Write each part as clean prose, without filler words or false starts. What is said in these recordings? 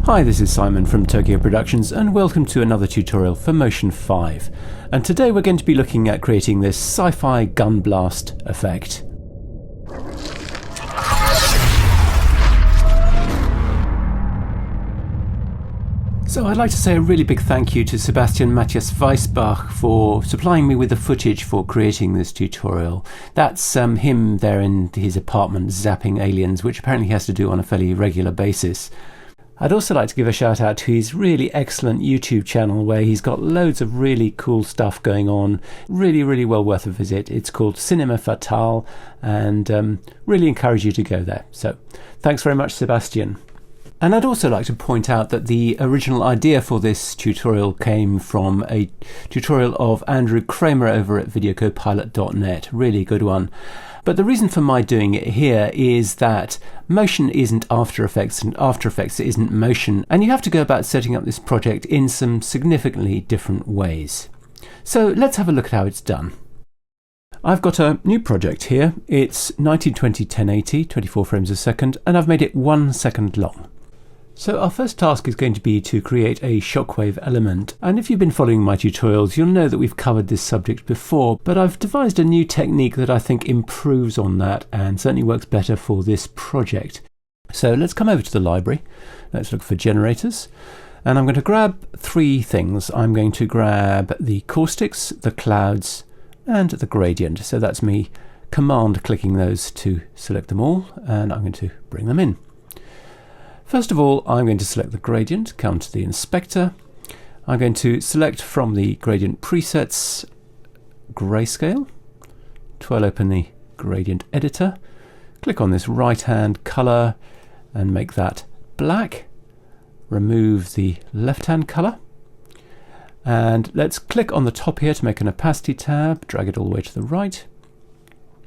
Hi, this is Simon from Tokyo Productions and welcome to another tutorial for Motion 5. And today we're going to be looking at creating this sci-fi gun blast effect. So I'd like to say a really big thank you to Sebastian, Matthias, Weissbach for supplying me with the footage for creating this tutorial. That's him there in his apartment zapping aliens, which apparently he has to do on a fairly regular basis. I'd also like to give a shout out to his really excellent YouTube channel where he's got loads of really cool stuff going on. Really well worth a visit. It's called Cinéma Fatale and really encourage you to go there. So thanks very much, Sebastian. And I'd also like to point out that the original idea for this tutorial came from a tutorial of Andrew Kramer over at videocopilot.net. Really good one. But the reason for my doing it here is that motion isn't After Effects and After Effects isn't motion, and you have to go about setting up this project in some significantly different ways. So let's have a look at how it's done. I've got a new project here. It's 1920 1080, 24 frames a second, and I've made it 1 second long. So our first task is going to be to create a shockwave element, and if you've been following my tutorials you'll know that we've covered this subject before, but I've devised a new technique that I think improves on that and certainly works better for this project. So let's come over to the library, let's look for generators, and I'm going to grab three things. I'm going to grab the caustics, the clouds and the gradient. So that's me command clicking those to select them all, and I'm going to bring them in. First of all, I'm going to select the gradient, come to the inspector. I'm going to select from the gradient presets, grayscale. Twirl open the gradient editor. Click on this right hand color and make that black. Remove the left hand color. And let's click on the top here to make an opacity tab, drag it all the way to the right.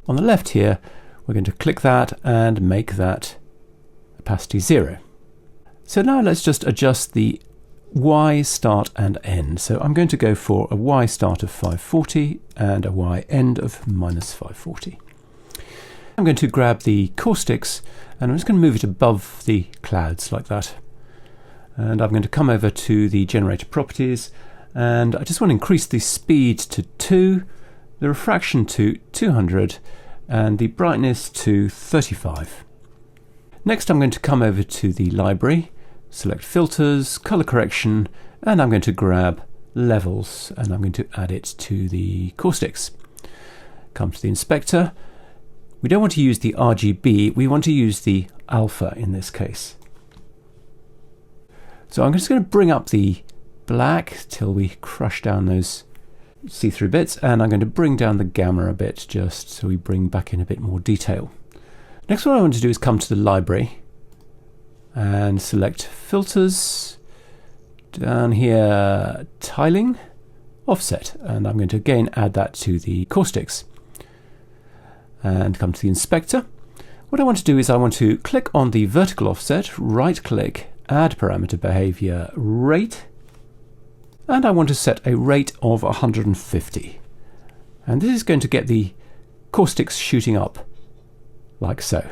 On the left here, we're going to click that and make that opacity 0. So now let's just adjust the Y start and end. So I'm going to go for a Y start of 540 and a Y end of minus 540. I'm going to grab the caustics and I'm just going to move it above the clouds like that. And I'm going to come over to the generator properties and I just want to increase the speed to 2, the refraction to 200 and the brightness to 35. Next I'm going to come over to the library, select filters, color correction, and I'm going to grab levels and I'm going to add it to the caustics. Come to the inspector. We don't want to use the RGB, we want to use the alpha in this case. So I'm just going to bring up the black till we crush down those see-through bits, and I'm going to bring down the gamma a bit just so we bring back in a bit more detail. Next, what I want to do is come to the library and select filters, down here tiling, offset, and I'm going to again add that to the caustics. And come to the inspector. What I want to do is I want to click on the vertical offset, right click, add parameter behavior rate, and I want to set a rate of 150. And this is going to get the caustics shooting up like so.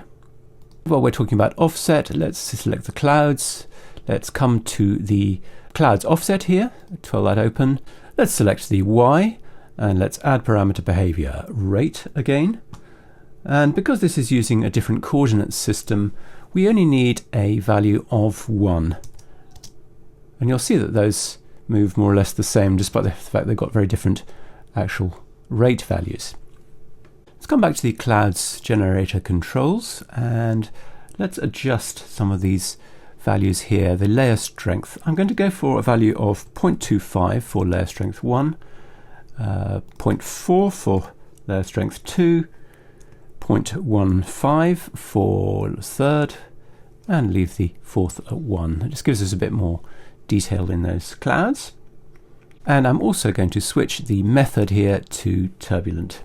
While we're talking about offset, let's select the clouds. Let's come to the clouds offset here, twirl that open. Let's select the Y and let's add parameter behavior rate again. And because this is using a different coordinate system, we only need a value of 1. And you'll see that those move more or less the same despite the fact they've got very different actual rate values. Let's come back to the clouds generator controls and let's adjust some of these values here. The layer strength, I'm going to go for a value of 0.25 for layer strength 1, 0.4 for layer strength 2, 0.15 for third, and leave the fourth at 1. It just gives us a bit more detail in those clouds. And I'm also going to switch the method here to turbulent.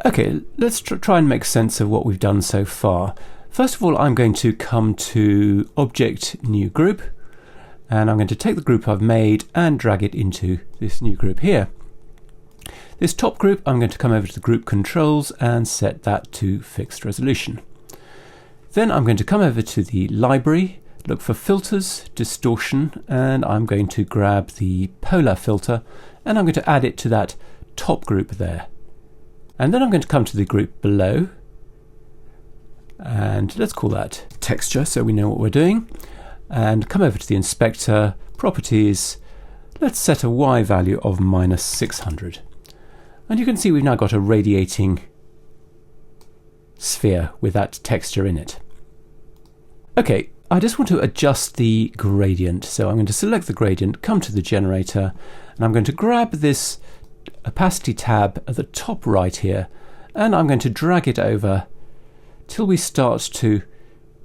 Okay, let's try and make sense of what we've done so far. First of all, I'm going to come to Object, New Group, and I'm going to take the group I've made and drag it into this new group here. This top group, I'm going to come over to the group controls and set that to fixed resolution. Then I'm going to come over to the library, look for filters, distortion, and I'm going to grab the polar filter and I'm going to add it to that top group there. And then I'm going to come to the group below and let's call that texture so we know what we're doing, and come over to the inspector, properties, let's set a Y value of -600. And you can see we've now got a radiating sphere with that texture in it. Okay, I just want to adjust the gradient, so I'm going to select the gradient, come to the generator, and I'm going to grab this opacity tab at the top right here, and I'm going to drag it over till we start to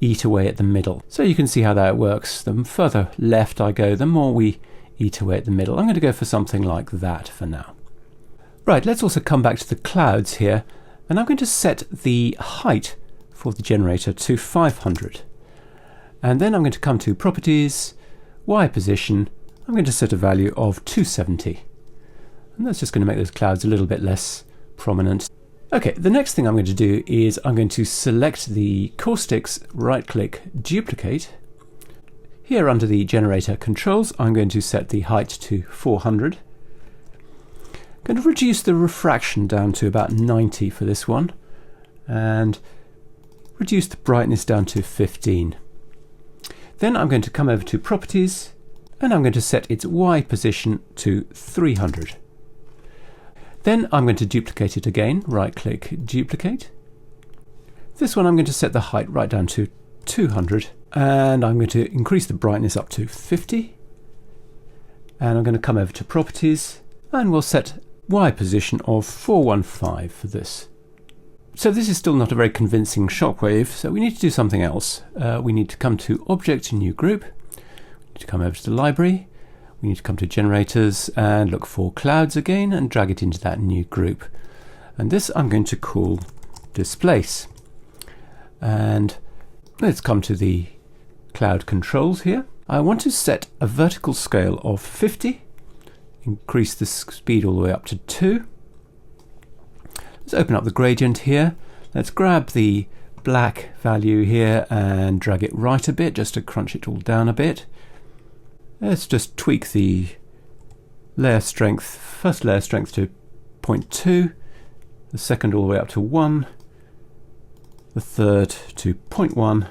eat away at the middle. So you can see how that works. The further left I go, the more we eat away at the middle. I'm going to go for something like that for now. Right, let's also come back to the clouds here, and I'm going to set the height for the generator to 500. And then I'm going to come to properties, Y position, I'm going to set a value of 270. And that's just going to make those clouds a little bit less prominent. Okay, the next thing I'm going to do is I'm going to select the caustics, right click, duplicate. Here under the generator controls, I'm going to set the height to 400. I'm going to reduce the refraction down to about 90 for this one, and reduce the brightness down to 15. Then I'm going to come over to properties, and I'm going to set its Y position to 300. Then I'm going to duplicate it again, right click, duplicate. This one I'm going to set the height right down to 200, and I'm going to increase the brightness up to 50. And I'm going to come over to properties, and we'll set Y position of 415 for this. So this is still not a very convincing shockwave, so we need to do something else. We need to come to Object, New Group, we need to come over to the library, we need to come to Generators and look for Clouds again and drag it into that new group. And this I'm going to call Displace. And let's come to the cloud controls here. I want to set a vertical scale of 50, increase the speed all the way up to 2. Let's open up the gradient here. Let's grab the black value here and drag it right a bit just to crunch it all down a bit. Let's just tweak the layer strength, first layer strength to 0.2, the second all the way up to 1, the third to 0.1,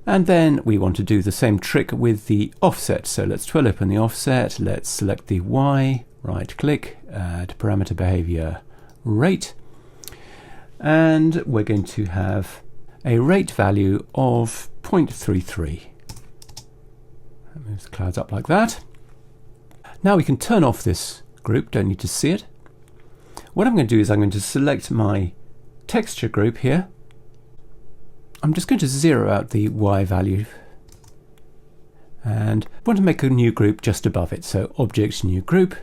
and then we want to do the same trick with the offset. So let's twirl open the offset, let's select the Y, right click, add parameter behavior rate, and we're going to have a rate value of 0.33. That moves the clouds up like that. Now we can turn off this group, don't need to see it. What I'm going to do is I'm going to select my texture group here. I'm just going to zero out the Y value and want to make a new group just above it. So Object, New Group,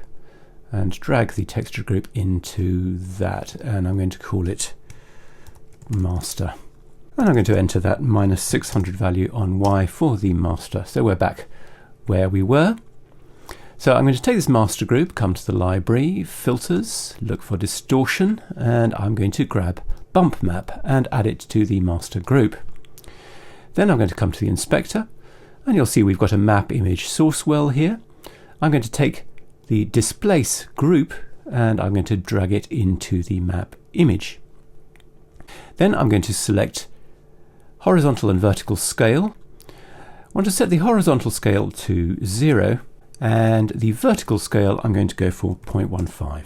and drag the texture group into that, and I'm going to call it Master. And I'm going to enter that -600 value on Y for the master. So we're back where we were. So I'm going to take this master group, come to the library, filters, look for distortion, and I'm going to grab bump map and add it to the master group. Then I'm going to come to the inspector, and you'll see we've got a map image source well here. I'm going to take the displace group and I'm going to drag it into the map image. Then I'm going to select horizontal and vertical scale. I want to set the horizontal scale to 0 and the vertical scale I'm going to go for 0.15.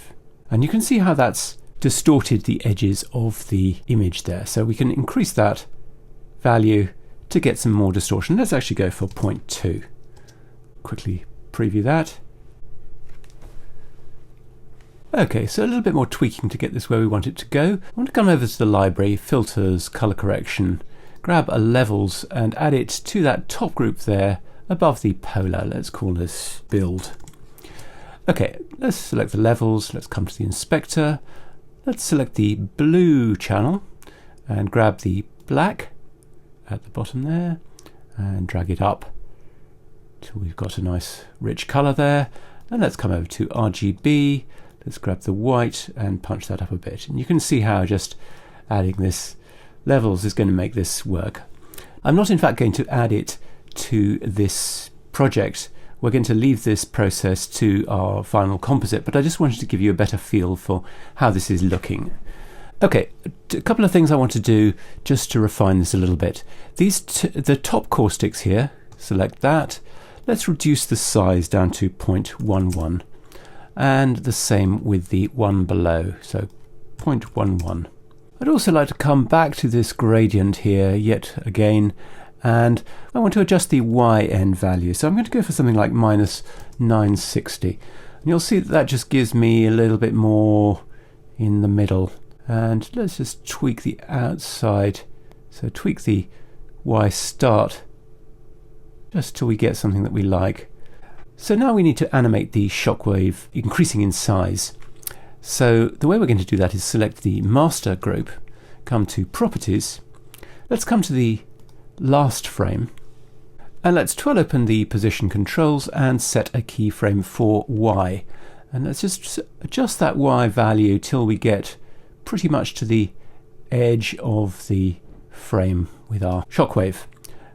And you can see how that's distorted the edges of the image there. So we can increase that value to get some more distortion. Let's actually go for 0.2. Quickly preview that. Okay, so a little bit more tweaking to get this where we want it to go. I want to come over to the library, filters, color correction, grab a levels and add it to that top group there above the polar. Let's call this build. Okay, let's select the levels, let's come to the inspector, let's select the blue channel and grab the black at the bottom there and drag it up till we've got a nice rich color there. And let's come over to RGB. Let's grab the white and punch that up a bit. And you can see how just adding this levels is going to make this work. I'm not in fact going to add it to this project. We're going to leave this process to our final composite, but I just wanted to give you a better feel for how this is looking. Okay, a couple of things I want to do just to refine this a little bit. The top caustics here, select that. Let's reduce the size down to 0.11, and the same with the one below, so 0.11. I'd also like to come back to this gradient here yet again, and I want to adjust the y-end value. So I'm going to go for something like minus 960. And you'll see that that just gives me a little bit more in the middle. And let's just tweak the outside. So tweak the y start just till we get something that we like. So now we need to animate the shockwave increasing in size. So the way we're going to do that is select the master group, come to properties, let's come to the last frame, and let's twirl open the position controls and set a keyframe for y. And let's just adjust that y value till we get pretty much to the edge of the frame with our shockwave.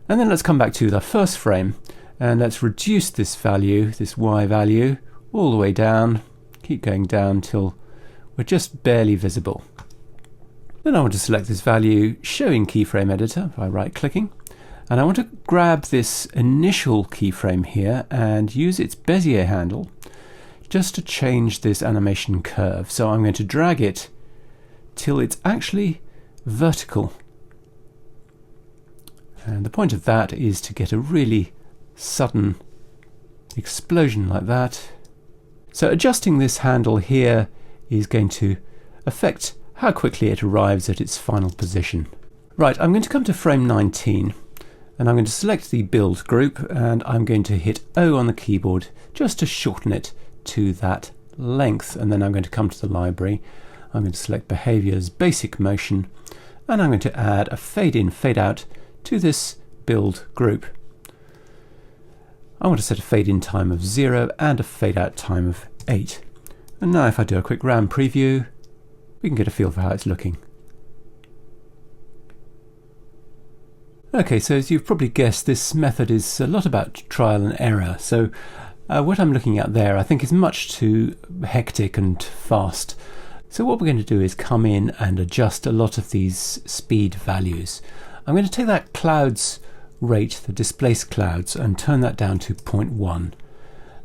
And then let's come back to the first frame and let's reduce this value, this y value, all the way down, keep going down till we're just barely visible. Then I want to select this value, show in keyframe editor by right clicking, and I want to grab this initial keyframe here and use its Bezier handle just to change this animation curve. So I'm going to drag it till it's actually vertical. And the point of that is to get a really sudden explosion like that. So adjusting this handle here is going to affect how quickly it arrives at its final position. Right, I'm going to come to frame 19 and I'm going to select the build group and I'm going to hit O on the keyboard just to shorten it to that length, and then I'm going to come to the library. I'm going to select behaviors, basic motion, and I'm going to add a fade in, fade out to this build group. I want to set a fade in time of 0 and a fade out time of 8. And now if I do a quick RAM preview, we can get a feel for how it's looking. Okay, so as you've probably guessed, this method is a lot about trial and error. So what I'm looking at there I think is much too hectic and fast. So what we're going to do is come in and adjust a lot of these speed values. I'm going to take that clouds rate, the displaced clouds, and turn that down to 0.1.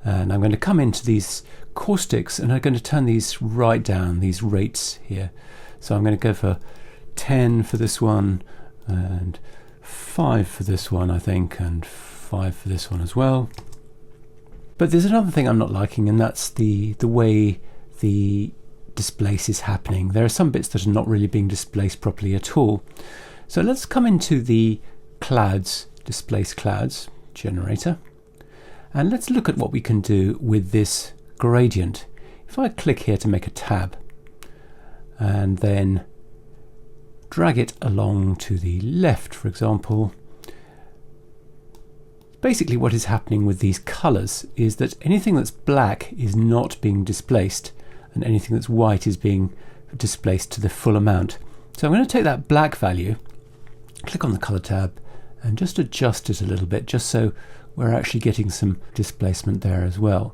And I'm going to come into these caustics and I'm going to turn these right down, these rates here. So I'm going to go for 10 for this one, and 5 for this one I think, and 5 for this one as well. But there's another thing I'm not liking, and that's the way the displace is happening. There are some bits that are not really being displaced properly at all. So let's come into the clouds, displace clouds generator, and let's look at what we can do with this gradient. If I click here to make a tab and then drag it along to the left, for example, basically what is happening with these colors is that anything that's black is not being displaced and anything that's white is being displaced to the full amount. So I'm going to take that black value, click on the color tab and just adjust it a little bit, just so we're actually getting some displacement there as well.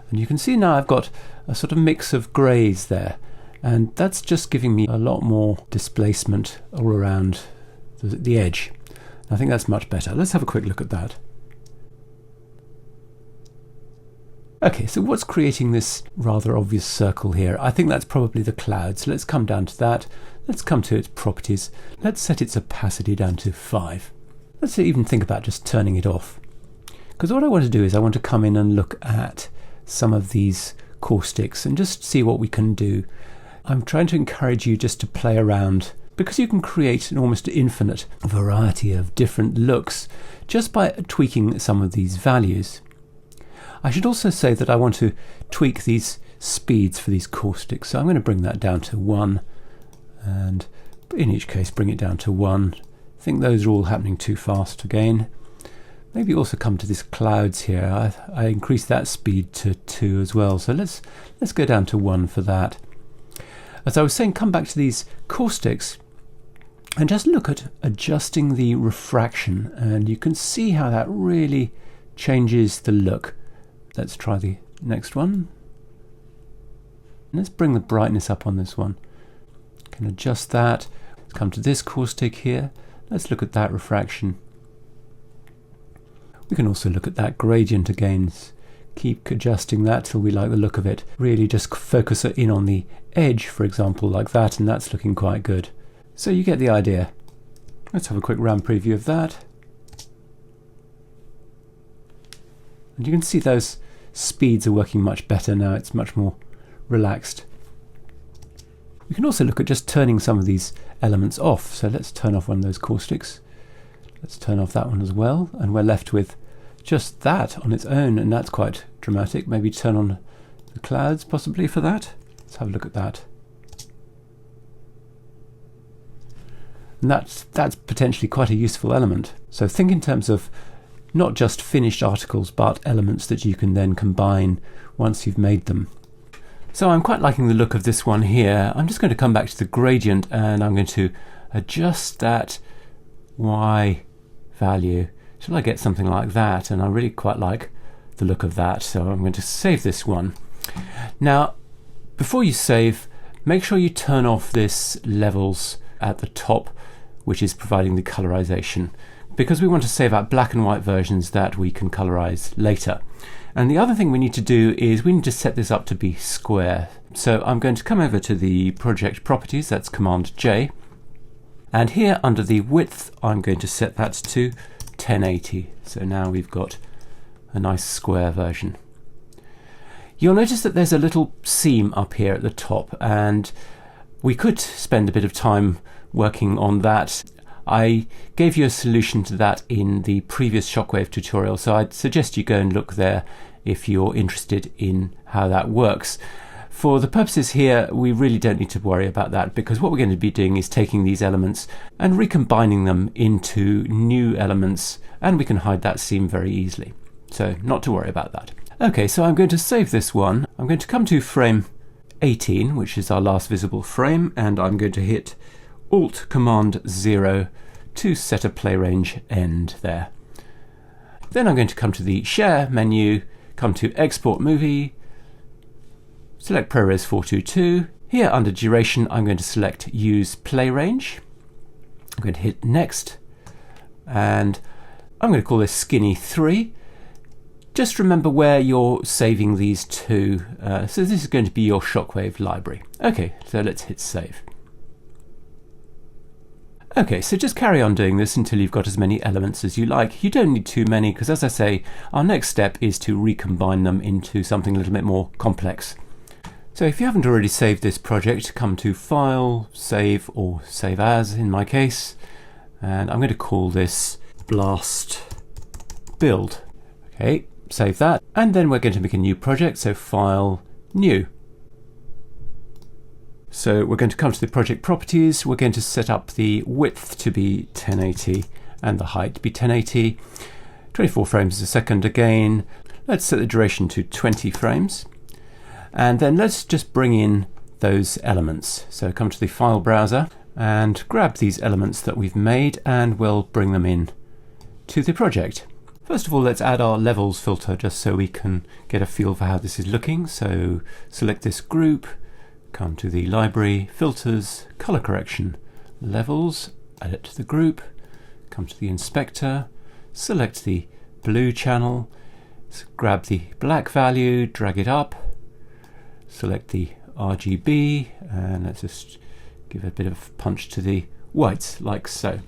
And you can see now I've got a sort of mix of greys there, and that's just giving me a lot more displacement all around the edge. I think that's much better. Let's have a quick look at that. Okay, so what's creating this rather obvious circle here? I think that's probably the clouds. Let's come down to that. Let's come to its properties. Let's set its opacity down to 5. Let's even think about just turning it off. Because what I want to do is I want to come in and look at some of these caustics and just see what we can do. I'm trying to encourage you just to play around, because you can create an almost infinite variety of different looks just by tweaking some of these values. I should also say that I want to tweak these speeds for these caustics, so I'm going to bring that down to 1, and in each case bring it down to 1. I think those are all happening too fast again. Maybe also come to this clouds here. I increased that speed to 2 as well, so let's go down to 1 for that. As I was saying, come back to these caustics And just look at adjusting the refraction, and you can see how that really changes the look. Let's try the next one. Let's bring the brightness up on this one. Can adjust that. Let's come to this caustic here. Let's look at that refraction. We can also look at that gradient again. Keep adjusting that till we like the look of it. Really just focus it in on the edge, for example, like that, and that's looking quite good. So you get the idea. Let's have a quick round preview of that. And you can see those speeds are working much better now. It's much more relaxed. We can also look at just turning some of these elements off. So let's turn off one of those caustics. Let's turn off that one as well, and we're left with just that on its own, and that's quite dramatic. Maybe turn on the clouds possibly for that. Let's have a look at that. And that's potentially quite a useful element. So think in terms of not just finished articles, but elements that you can then combine once you've made them. So I'm quite liking the look of this one here. I'm just going to come back to the gradient, and I'm going to adjust that Y value till I get something like that, and I really quite like the look of that. So I'm going to save this one. Now, before you save, make sure you turn off this levels at the top, which is providing the colorization, because we want to save out black and white versions that we can colorize later. And the other thing we need to do is we need to set this up to be square. So I'm going to come over to the project properties, that's Command J, and here under the width I'm going to set that to 1080. So now we've got a nice square version. You'll notice that there's a little seam up here at the top, and we could spend a bit of time working on that. I gave you a solution to that in the previous shockwave tutorial, so I'd suggest you go and look there if you're interested in how that works. For the purposes here, we really don't need to worry about that, because what we're going to be doing is taking these elements and recombining them into new elements, and we can hide that seam very easily. So not to worry about that. Okay, so I'm going to save this one. I'm going to come to frame 18, which is our last visible frame, and I'm going to hit Alt Command 0 to set a play range end there. Then I'm going to come to the Share menu, come to Export Movie, select ProRes 422. Here under Duration I'm going to select Use Play Range. I'm going to hit Next, and I'm going to call this Skinny 3. Just remember where you're saving these to. So this is going to be your shockwave library. Okay, so let's hit Save. Okay, so just carry on doing this until you've got as many elements as you like. You don't need too many, because as I say, our next step is to recombine them into something a little bit more complex. So if you haven't already saved this project, come to File, Save, or Save As in my case, and I'm going to call this Blast Build. Okay, save that, and then we're going to make a new project, so File, New. So we're going to come to the project properties, we're going to set up the width to be 1080 and the height to be 1080, 24 frames a second again. Let's set the duration to 20 frames, and then let's just bring in those elements. So come to the file browser and grab these elements that we've made, and we'll bring them in to the project. First of all, let's add our levels filter just so we can get a feel for how this is looking. So select this group, come to the library, filters, color correction, levels, add it to the group, come to the inspector, select the blue channel, grab the black value, drag it up, select the RGB, and let's just give a bit of punch to the whites, like so.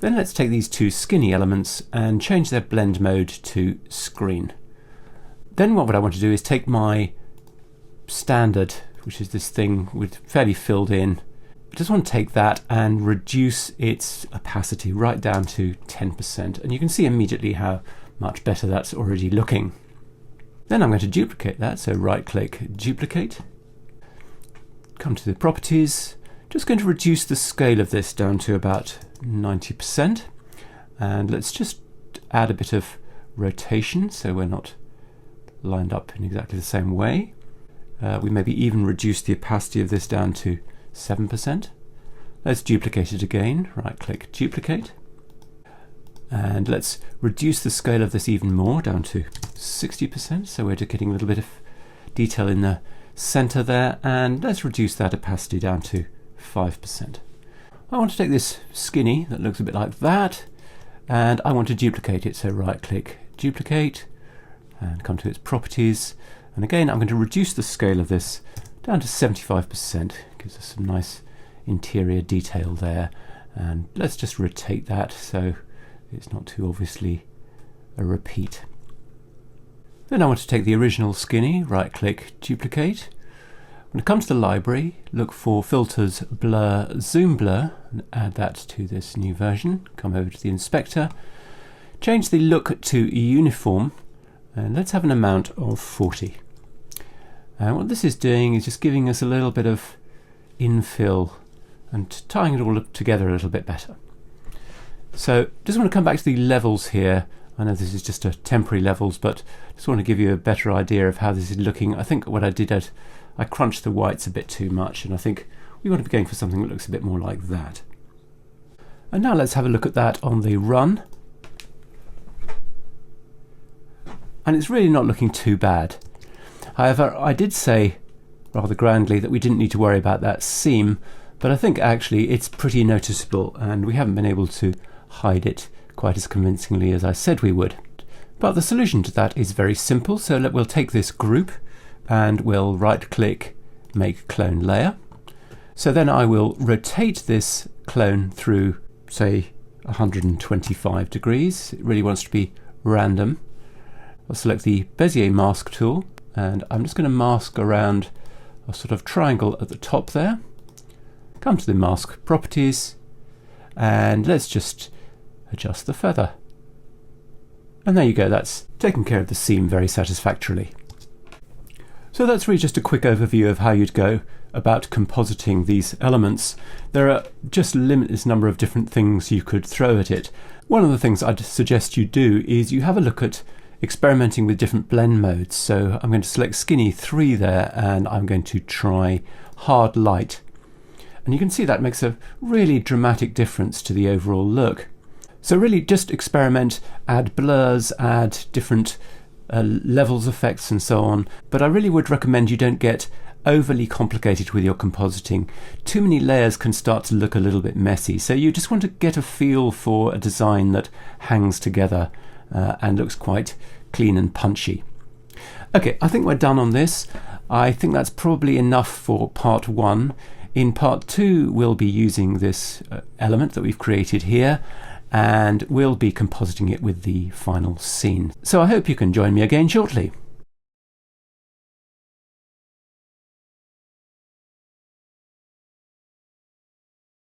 Then let's take these two skinny elements and change their blend mode to screen. Then what I want to do is take my standard, which is this thing with fairly filled in. I just want to take that and reduce its opacity right down to 10%, and you can see immediately how much better that's already looking. Then I'm going to duplicate that, so right click, duplicate, come to the properties, just going to reduce the scale of this down to about 90%, and let's just add a bit of rotation so we're not lined up in exactly the same way. We maybe even reduce the opacity of this down to 7%, Let's duplicate it again. Right click, duplicate. And let's reduce the scale of this even more, down to 60%. So we're just getting a little bit of detail in the center there. And let's reduce that opacity down to 5%. I want to take this skinny that looks a bit like that, and I want to duplicate it. So right click, duplicate, and come to its properties. And again, I'm going to reduce the scale of this down to 75%. Gives us some nice interior detail there. And let's just rotate that so it's not too obviously a repeat. Then I want to take the original skinny, right click, duplicate. When it comes to the library, look for filters, blur, zoom blur, and add that to this new version. Come over to the inspector, change the look to uniform, and let's have an amount of 40. And what this is doing is just giving us a little bit of infill and tying it all up together a little bit better. So just want to come back to the levels here. I know this is just a temporary levels, but just want to give you a better idea of how this is looking. I think what I did, I crunched the whites a bit too much, and I think we want to be going for something that looks a bit more like that. And now let's have a look at that on the run. And it's really not looking too bad. However, I did say rather grandly that we didn't need to worry about that seam, but I think actually it's pretty noticeable, and we haven't been able to hide it quite as convincingly as I said we would. But the solution to that is very simple. So we'll take this group and we'll right click, make clone layer. So then I will rotate this clone through, say, 125 degrees. It really wants to be random. I'll select the Bezier mask tool, and I'm just going to mask around a sort of triangle at the top there. Come to the mask properties, and let's just adjust the feather. And there you go, that's taken care of the seam very satisfactorily. So that's really just a quick overview of how you'd go about compositing these elements. There are just a limitless number of different things you could throw at it. One of the things I'd suggest you do is you have a look at experimenting with different blend modes. So I'm going to select Skinny 3 there, and I'm going to try Hard Light. And you can see that makes a really dramatic difference to the overall look. So really just experiment, add blurs, add different levels, effects and so on. But I really would recommend you don't get overly complicated with your compositing. Too many layers can start to look a little bit messy. So you just want to get a feel for a design that hangs together and looks quite clean and punchy. Okay, I think we're done on this. I think that's probably enough for part 1. In part 2, we'll be using this element that we've created here, and we'll be compositing it with the final scene. So I hope you can join me again shortly.